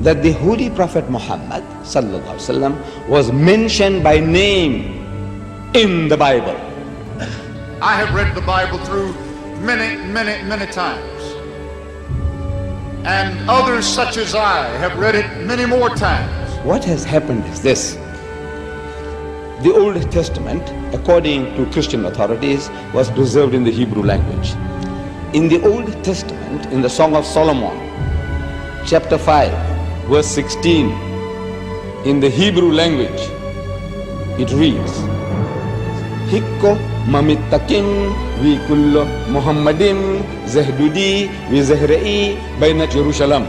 that the Holy Prophet Mohammed was mentioned by name in the Bible. I have read the Bible through many times. And others such as I have read it many more times. What has happened is this. The Old Testament, according to Christian authorities, was preserved in the Hebrew language. In the Old Testament, in the Song of Solomon, chapter 5, verse 16, in the Hebrew language, it reads, Hikko mamittakim vi kullo Muhammadim zahdudi vi zahra'i bainat Jerusalem.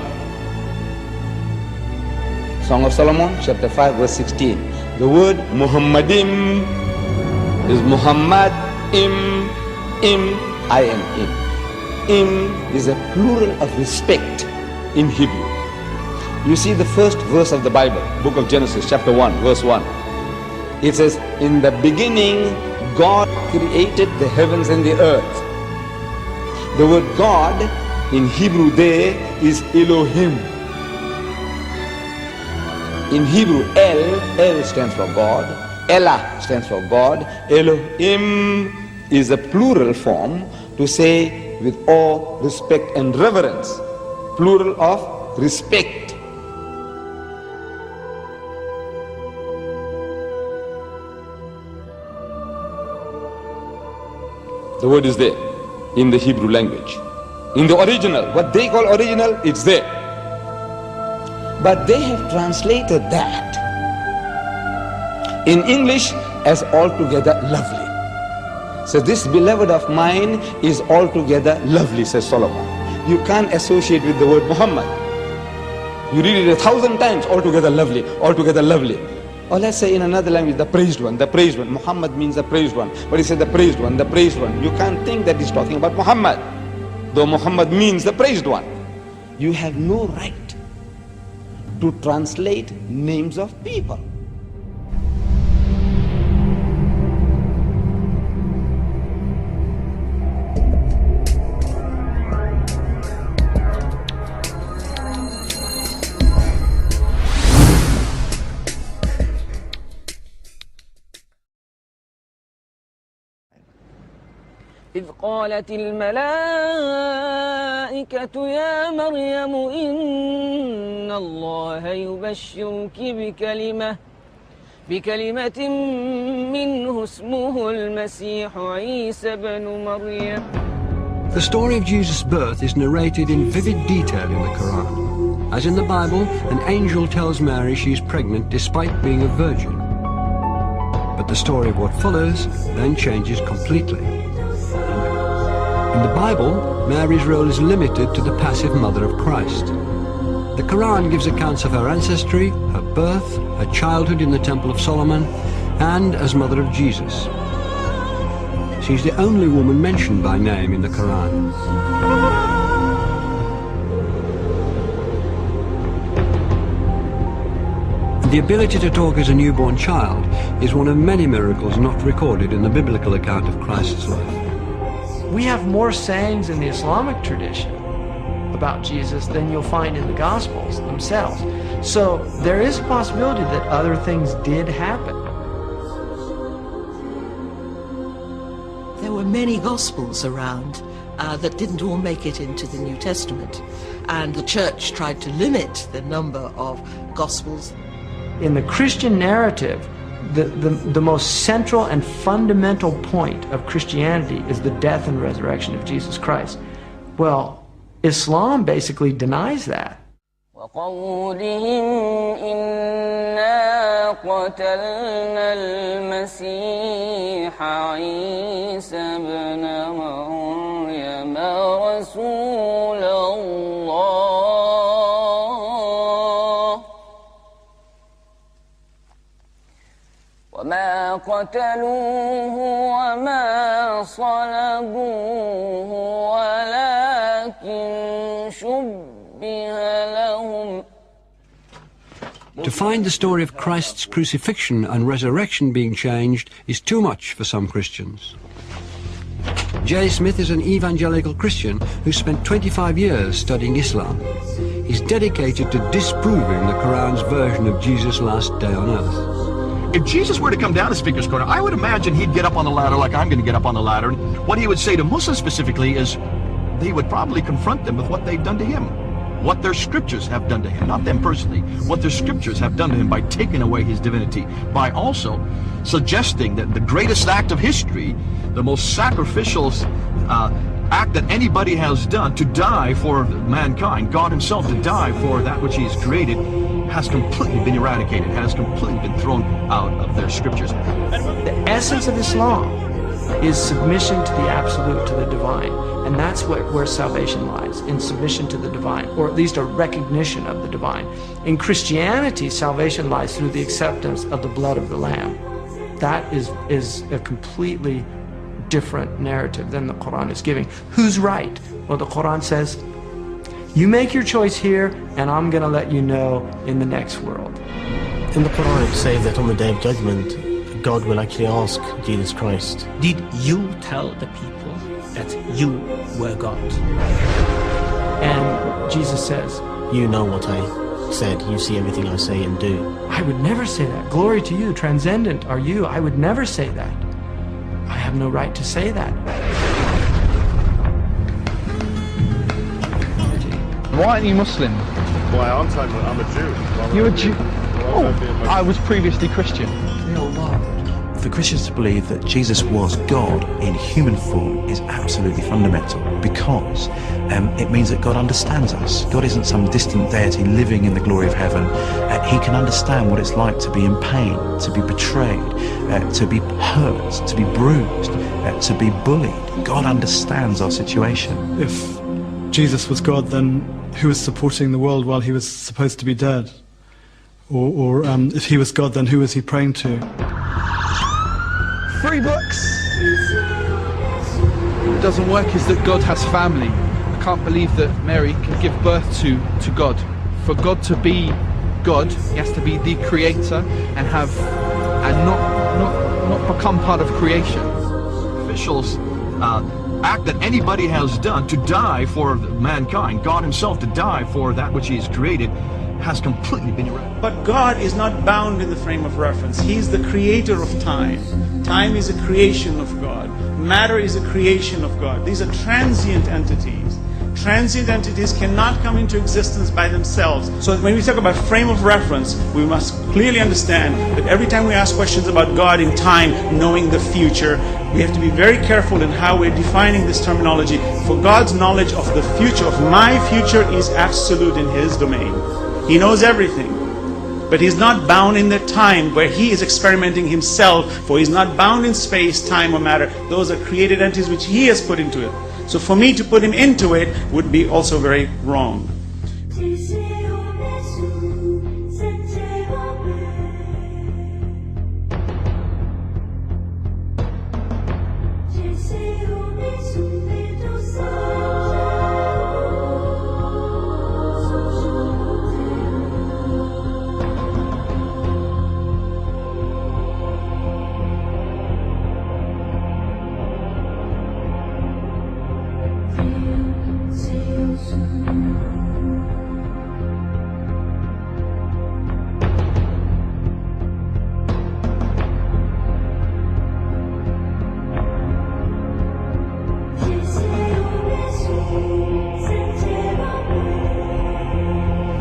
Song of Solomon, chapter 5, verse 16. The word Muhammadim is Muhammad, im, I-M-im. Im is a plural of respect in Hebrew. You see the first verse of the Bible, book of Genesis, chapter 1, verse 1. It says, in the beginning, God created the heavens and the earth. The word God in Hebrew there is Elohim. In Hebrew, El stands for God, Elah stands for God, Elohim is a plural form to say with awe, respect and reverence, plural of respect. The word is there in the Hebrew language. In the original, what they call original, it's there. But they have translated that in English as altogether lovely. So this beloved of mine is altogether lovely, says Solomon. You can't associate with the word Muhammad. You read it 1,000 times, altogether lovely, altogether lovely. Or let's say in another language, the praised one, the praised one. Muhammad means the praised one. But he said the praised one, the praised one. You can't think that he's talking about Muhammad, though Muhammad means the praised one. You have no right to translate names of people. إذ قالت الملائكة يا مريم إن الله يبشرك بكلمة منه اسمه المسيح عيسى بن مريم. The story of Jesus' birth is narrated in vivid detail in the Quran. As in the Bible, an angel tells Mary she is pregnant despite being a virgin. But the story of what follows then changes completely. In the Bible, Mary's role is limited to the passive mother of Christ. The Quran gives accounts of her ancestry, her birth, her childhood in the Temple of Solomon, and as mother of Jesus. She's the only woman mentioned by name in the Quran. The ability to talk as a newborn child is one of many miracles not recorded in the biblical account of Christ's life. We have more sayings in the Islamic tradition about Jesus than you'll find in the Gospels themselves. So there is a possibility that other things did happen. There were many Gospels around that didn't all make it into the New Testament. And the church tried to limit the number of Gospels. In the Christian narrative, the most central and fundamental point of Christianity is the death and resurrection of Jesus Christ. Well, Islam basically denies that. وقولهم إنا قتلنا المسيح عيسى بن مريم رسول الله وما قتلوه وما صلبوه ولكن شبه لهم. To find the story of Christ's crucifixion and resurrection being changed is too much for some Christians. J. Smith is an evangelical Christian who spent 25 years studying Islam. is dedicated to disproving the Quran's version of Jesus' last day on earth. If Jesus were to come down to Speaker's Corner, I would imagine he'd get up on the ladder like I'm going to get up on the ladder. And what he would say to Muslims specifically is he would probably confront them with what they've done to him, what their scriptures have done to him, not them personally, what their scriptures have done to him by taking away his divinity, by also suggesting that the greatest act of history, the most sacrificial act that anybody has done, to die for mankind, God himself to die for that which he has created, has completely been eradicated, has completely been thrown out of their scriptures. The essence of Islam is submission to the absolute, to the divine. And that's where salvation lies, in submission to the divine, or at least a recognition of the divine. In Christianity, salvation lies through the acceptance of the blood of the Lamb. That is a completely different narrative than the Quran is giving. Who's right? Well, the Quran says, you make your choice here, and I'm going to let you know in the next world. In the Quran it says that on the Day of Judgment, God will actually ask Jesus Christ, did you tell the people that you were God? And Jesus says, you know what I said, you see everything I say and do. I would never say that. Glory to you, transcendent are you. I would never say that. I have no right to say that. Why aren't you Muslim? Why aren't I? I'm a Jew. You're a Jew? Oh, I was previously Christian. For Christians to believe that Jesus was God in human form is absolutely fundamental, because it means that God understands us. God isn't some distant deity living in the glory of heaven. He can understand what it's like to be in pain, to be betrayed, to be hurt, to be bruised, to be bullied. God understands our situation. If Jesus was God, then who was supporting the world while he was supposed to be dead? Or if he was God, then who was he praying to? 3 books. What doesn't work is that God has family. I can't believe that Mary can give birth to God. For God to be God, he has to be the creator and not become part of creation. Officials act that anybody has done to die for mankind, God himself to die for that which he has created, has completely been eradicated. But God is not bound in the frame of reference. He is the creator of time. Time is a creation of God. Matter is a creation of God. These are transient entities. Transient entities cannot come into existence by themselves. So when we talk about frame of reference, we must clearly understand that every time we ask questions about God in time, knowing the future, we have to be very careful in how we're defining this terminology. For God's knowledge of the future, of my future, is absolute in his domain. He knows everything, but he's not bound in the time where he is experimenting himself, for he's not bound in space, time, or matter. Those are created entities which he has put into it. So for me to put him into it would be also very wrong.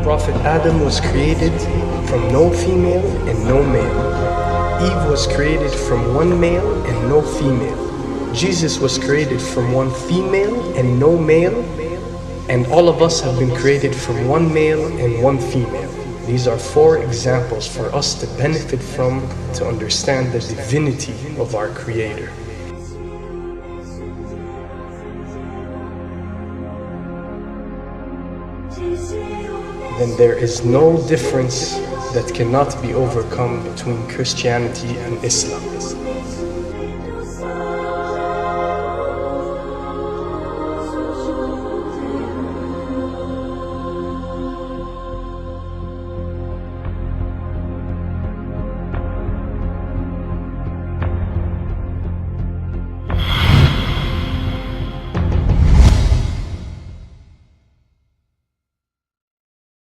Prophet Adam was created from no female and no male. Eve was created from one male and no female. Jesus was created from one female and no male. And all of us have been created from one male and one female. These are 4 examples for us to benefit from, to understand the divinity of our Creator. Then there is no difference that cannot be overcome between Christianity and Islam.